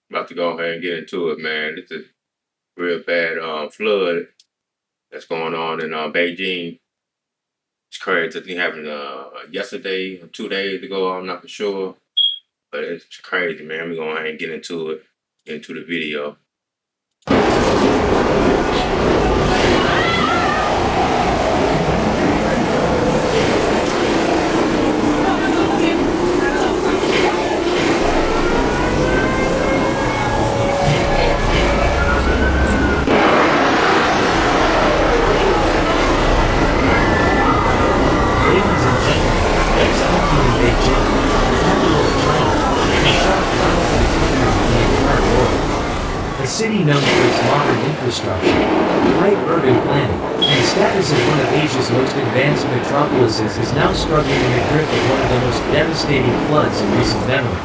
About to go ahead and get into it, man. It's a real bad flood that's going on in Beijing. It's crazy. I think it happened yesterday or 2 days ago. I'm not for sure, but it's crazy, man. We're going to get into it, get into the video. Ladies and gentlemen, next happening in Beijing, the capital of China, a sharp round for the country in the entire world. A city known for its modern infrastructure, great urban planning, and status as one of Asia's most advanced metropolises is now struggling in the grip of one of the most devastating floods in recent memory.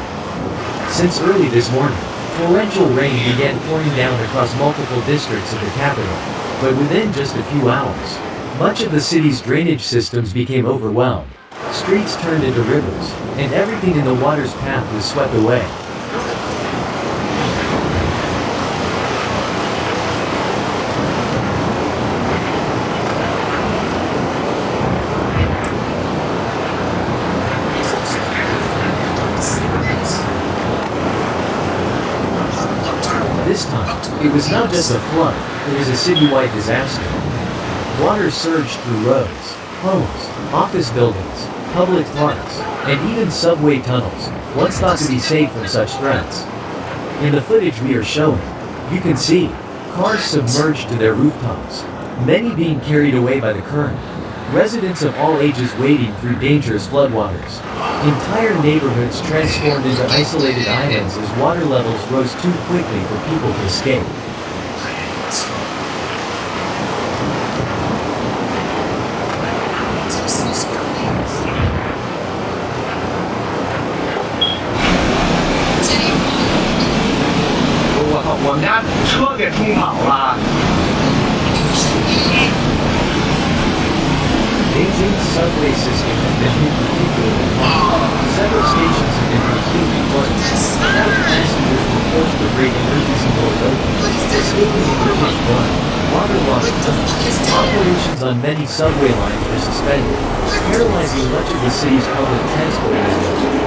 Since early this morning, torrential rain began pouring down across multiple districts of the capital, but within just a few hours, much of the city's drainage systems became overwhelmed. Streets turned into rivers, and everything in the water's path was swept away. This time, it was not just a flood, it was a citywide disaster. Water surged through roads, homes, office buildings, public parks, and even subway tunnels, once thought to be safe from such threats. In the footage we are showing, you can see cars submerged to their rooftops, many being carried away by the current. Residents of all ages wading through dangerous floodwaters. Entire neighborhoods transformed into isolated islands as water levels rose too quickly for people to escape. Beijing's subway system has been hit particularly hard. Several stations have been completely flooded. Many passengers were forced to break emergency doors open, escaping in the pitch black. Waterlogged tunnels. Operations on many subway lines were suspended, paralyzing much of the city's public transport network.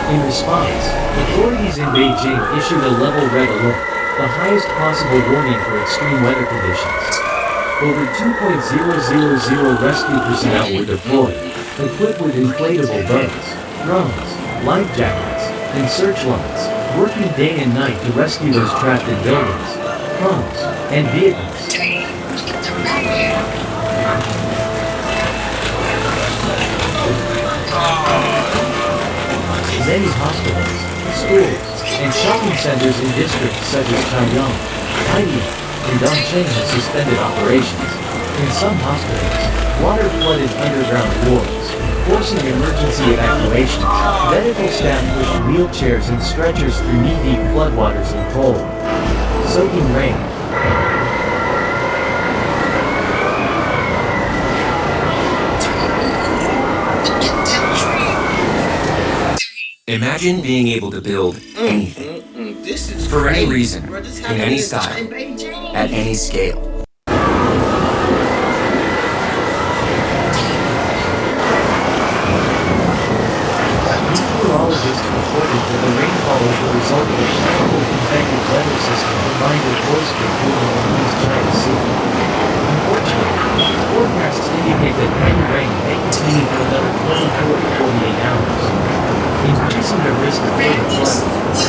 In response, authorities in Beijing issued a level red alert, the highest possible warning for extreme weather conditions. Over 2,000 rescue personnel were deployed, equipped with inflatable boats, drones, life jackets, and searchlights, working day and night to rescue those trapped in buildings, homes, and vehicles. Many hospitals, schools, and shopping centers in districts such as Chaiyang, Haidian, and Dongcheng have suspended operations. In some hospitals, water flooded underground wards, forcing emergency evacuations. Medical staff pushed wheelchairs and stretchers through knee-deep floodwaters in cold, soaking rain. Imagine being able to build anything, for any reason, in any style, at any scale. Meteorologists reported that the rainfall was the result of a powerful convective weather system combined with moisture cooling in the East China Sea. Unfortunately, forecasts indicate that heavy rain may continue for another 24 to 48 hours, increasing the risk of further flooding,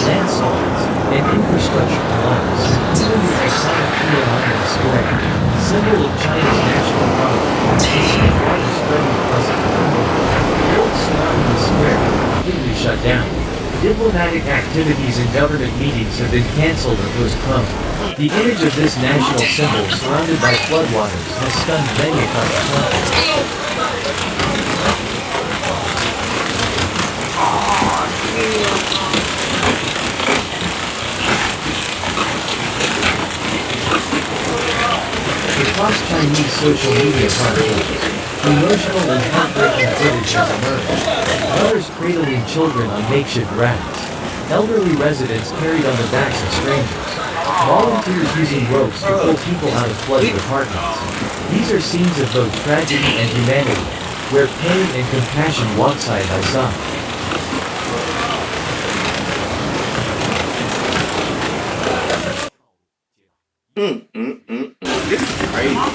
landslides, and infrastructure collapse. Even the iconic Tiananmen Square, symbol of China's national pride, is seen water spreading across its perimeter. Roads surrounding the square are completely shut down. Diplomatic activities and government meetings have been cancelled or postponed. The image of this national symbol surrounded by floodwaters has stunned many across the country. Across Chinese social media platforms, emotional and heartbreaking footage has emerged. Mothers cradling children on makeshift rafts. Elderly residents carried on the backs of strangers. Volunteers using ropes to pull people out of flooded apartments. These are scenes of both tragedy and humanity, where pain and compassion walk side by side. This is crazy, bro.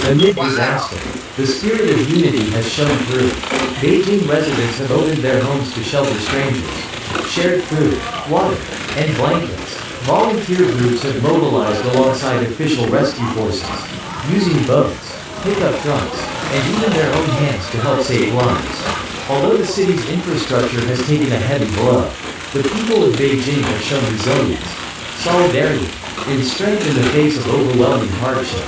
Amid disaster, the spirit of unity has shown through. Beijing residents have opened their homes to shelter strangers, shared food, water, and blankets. Volunteer groups have mobilized alongside official rescue forces, using boats, pickup trucks, and even their own hands to help save lives. Although the city's infrastructure has taken a heavy blow, the people of Beijing have shown resilience, solidarity, and strength in the face of overwhelming hardship.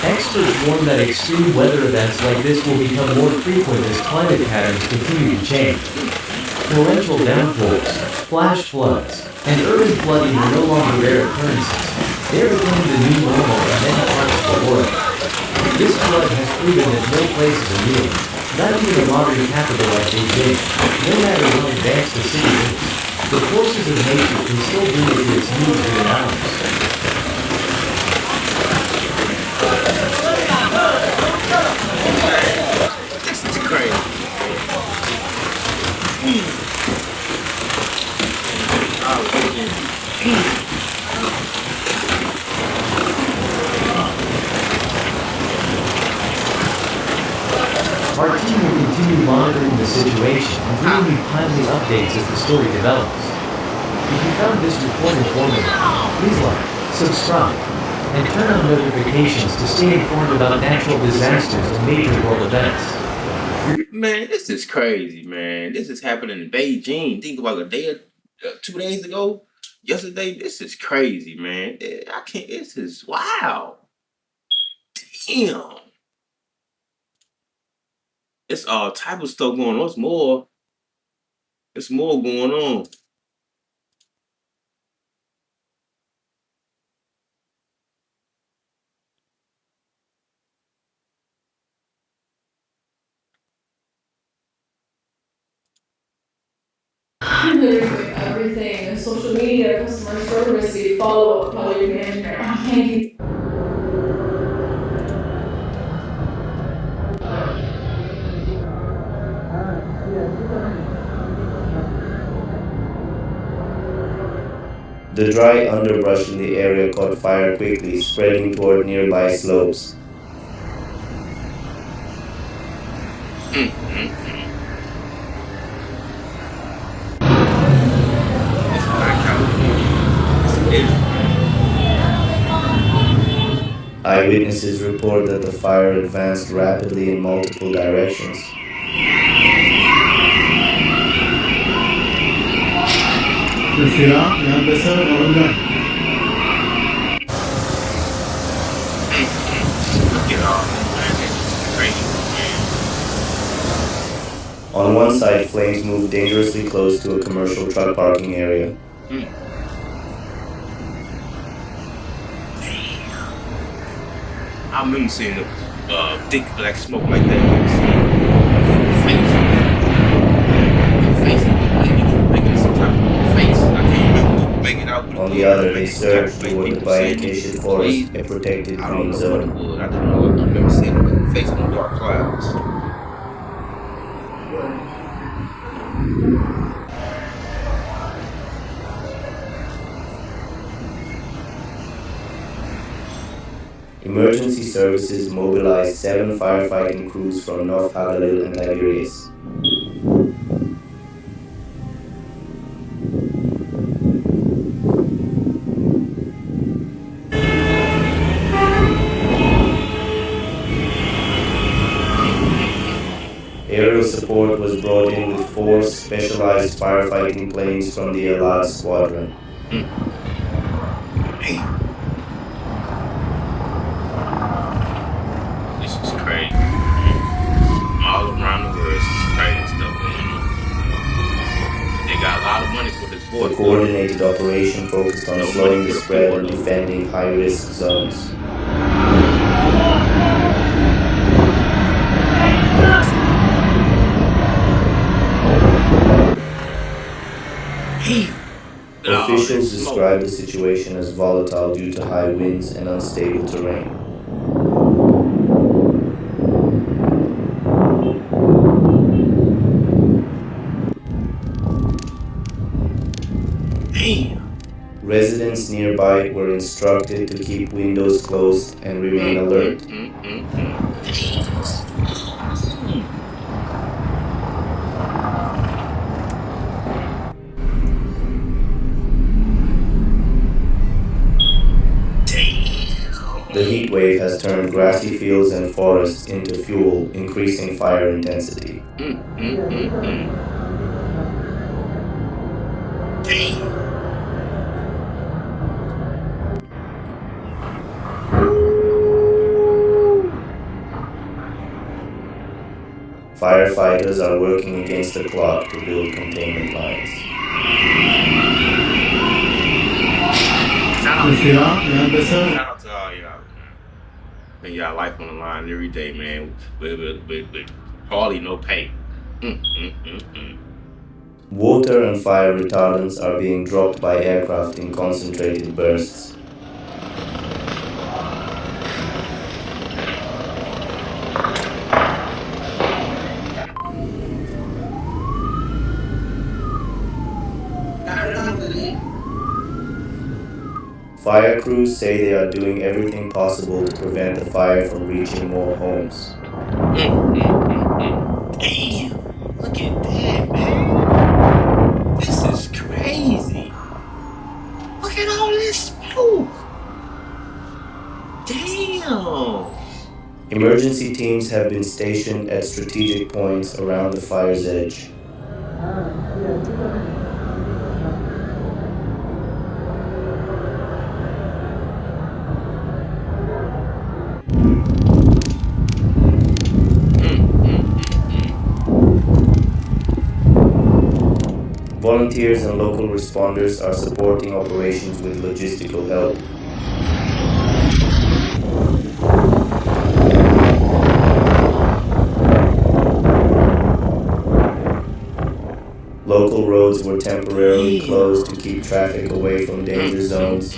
Experts warn that extreme weather events like this will become more frequent as climate patterns continue to change. Torrential downpours, flash floods, and urban flooding are no longer rare occurrences. They are becoming the new normal in many parts of the world. This flood has proven that no place is immune, not even a modern capital like Beijing. No matter how advanced the city is, the forces of nature can still bring it to its knees within hours. This is crazy. Our team will continue monitoring the situation and bringing you timely updates as the story develops. If you found this report informative, please like, subscribe, and turn on notifications to stay informed about natural disasters and major world events. Man, this is crazy, man. This is happening in Beijing. Think about a day or 2 days ago, yesterday. This is crazy, man. I can't. This is wow. Damn. It's all type of stuff going on. It's more. It's more going on. Literally everything, social media, customer service, you follow up, project management. I can't keep. The dry underbrush in the area caught fire quickly, spreading toward nearby slopes. This is not California. This is Israel. Eyewitnesses report that the fire advanced rapidly in multiple directions. Look at all this, man. This is crazy, man. On one side, flames moved dangerously close to a commercial truck parking area. I remember seeing the thick black smoke like that. Face, making some type of face. I can't remember making out. On the other, they surged toward the bifurcated forest, a protected I don't green know what it zone. was. I don't know. I remember seeing the face in the dark clouds. Emergency services mobilized 7 firefighting crews from North Hagalil and Tiberias. Aerial support was brought in with 4 specialized firefighting planes from the Allied Squadron. This is crazy. All around the world, this is crazy stuff going on. They got a lot of money for this The border. coordinated operation focused on No slowing money the for the spread poor, and though. defending high-risk zones. Officials describe the situation as volatile due to high winds and unstable terrain. Residents nearby were instructed to keep windows closed and remain alert. The heat wave has turned grassy fields and forests into fuel, increasing fire intensity. Firefighters are working against the clock to build containment lines. Shout out to all y'all, man. Putting y'all life on the line every day, man. With hardly no pay. Water and fire retardants are being dropped by aircraft in concentrated bursts. Fire crews say they are doing everything possible to prevent the fire from reaching more homes. Damn, look at that, man. This is crazy. Look at all this smoke. Damn. Emergency teams have been stationed at strategic points around the fire's edge. Volunteers and local responders are supporting operations with logistical help. Local roads were temporarily closed to keep traffic away from danger zones.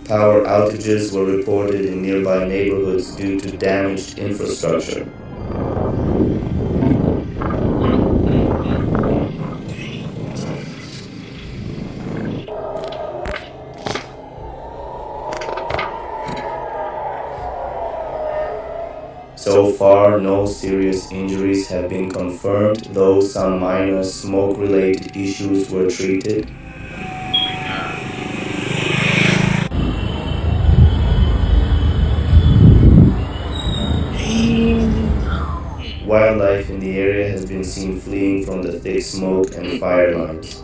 Power outages were reported in nearby neighborhoods due to damaged infrastructure. So far, no serious injuries have been confirmed, though some minor smoke-related issues were treated. Wildlife in the area has been seen fleeing from the thick smoke and fire lines.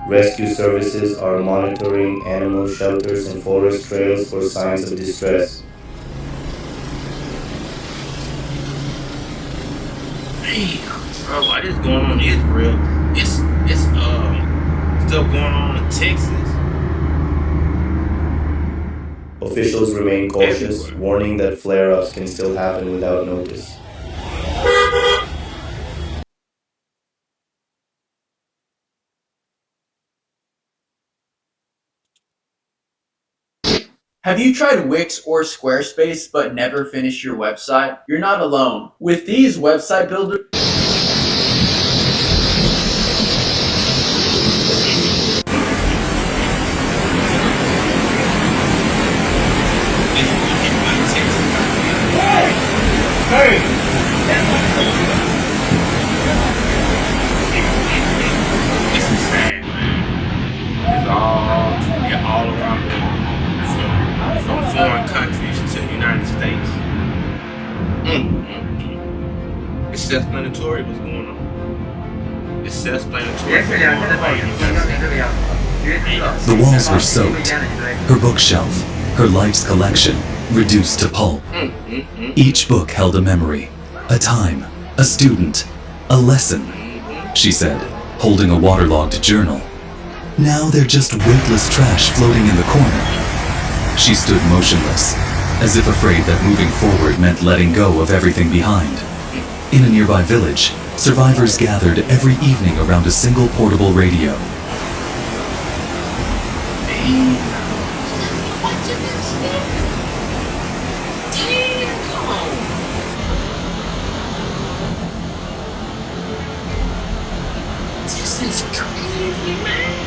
Rescue services are monitoring animal shelters and forest trails for signs of distress. Bro, what is going on in Israel? It's stuff going on in Texas. Officials remain cautious, warning that flare-ups can still happen without notice. Have you tried Wix or Squarespace but never finished your website? You're not alone. With these website builders, It's self-explanatory what's going on. It's self-explanatory. The walls were soaked, her bookshelf, her life's collection, reduced to pulp. Each book held a memory, a time, a student, a lesson, she said, holding a waterlogged journal. Now they're just weightless trash floating in the corner. She stood motionless, as if afraid that moving forward meant letting go of everything behind. In a nearby village, survivors gathered every evening around a single portable radio. This is crazy, man.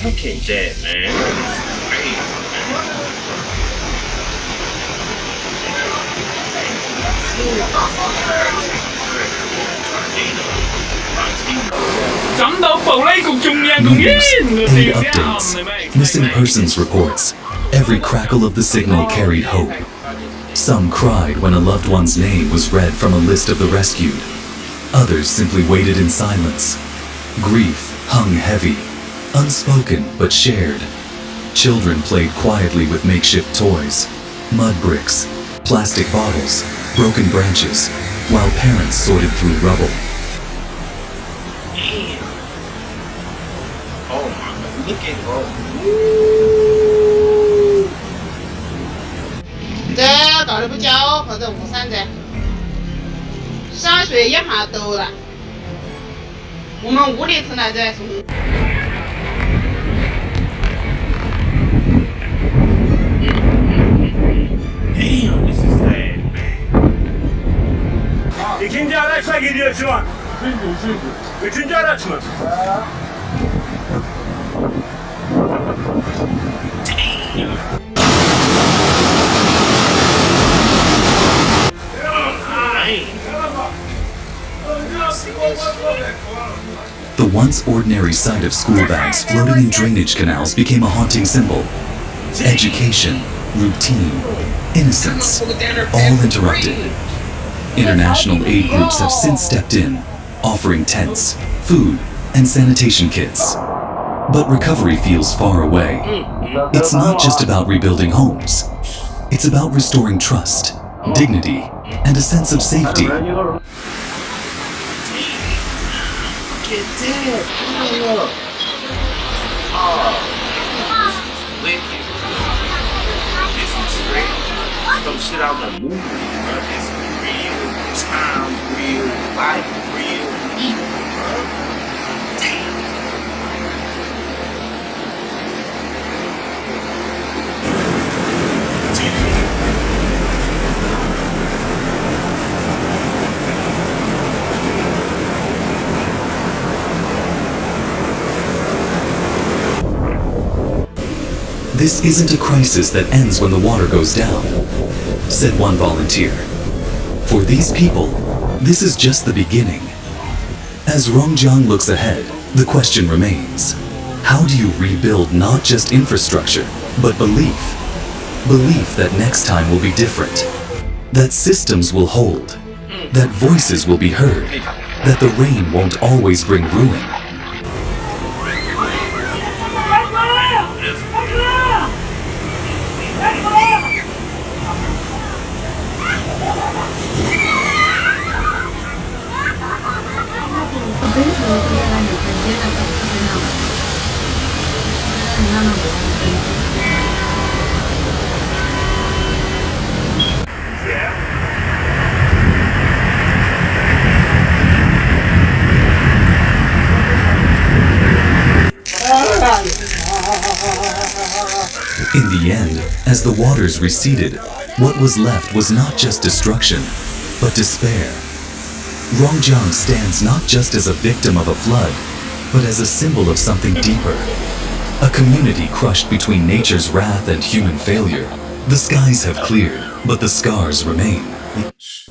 Look at that, man. That's crazy, Aid updates, missing persons reports. Every crackle of the signal carried hope. Some cried when a loved one's name was read from a list of the rescued. Others simply waited in silence. Grief hung heavy, unspoken but shared. Children played quietly with makeshift toys, mud bricks, plastic bottles, broken branches, while parents sorted through rubble. Damn. Oh my God, look at her. 这到底不交或者误删噻？小学一下都了，我们屋里城来着送。 Damn, this is sad, man. İkinci araçla gidiyor şu an. Üçüncü araç mı? The once ordinary sight of school bags floating in drainage canals became a haunting symbol. Education, routine, innocence, all interrupted. International aid groups have since stepped in, offering tents, food, and sanitation kits. But recovery feels far away. It's not just about rebuilding homes. It's about restoring trust, dignity, and a sense of safety. Look at that. Look. Oh, wicked. This is straight. Some shit out the movie, bro. This is real time, real life, real people, bro. Damn. This isn't a crisis that ends when the water goes down, said one volunteer. For these people, this is just the beginning. As Rongjiang looks ahead, the question remains, how do you rebuild not just infrastructure, but belief? Belief that next time will be different, that systems will hold, that voices will be heard, that the rain won't always bring ruin. In the end, as the waters receded, what was left was not just destruction, but despair. Rongjiang stands not just as a victim of a flood, but as a symbol of something deeper. A community crushed between nature's wrath and human failure. The skies have cleared, but the scars remain.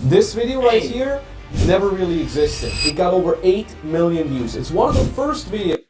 This video right here never really existed. It got over 8 million views. It's one of the first videos.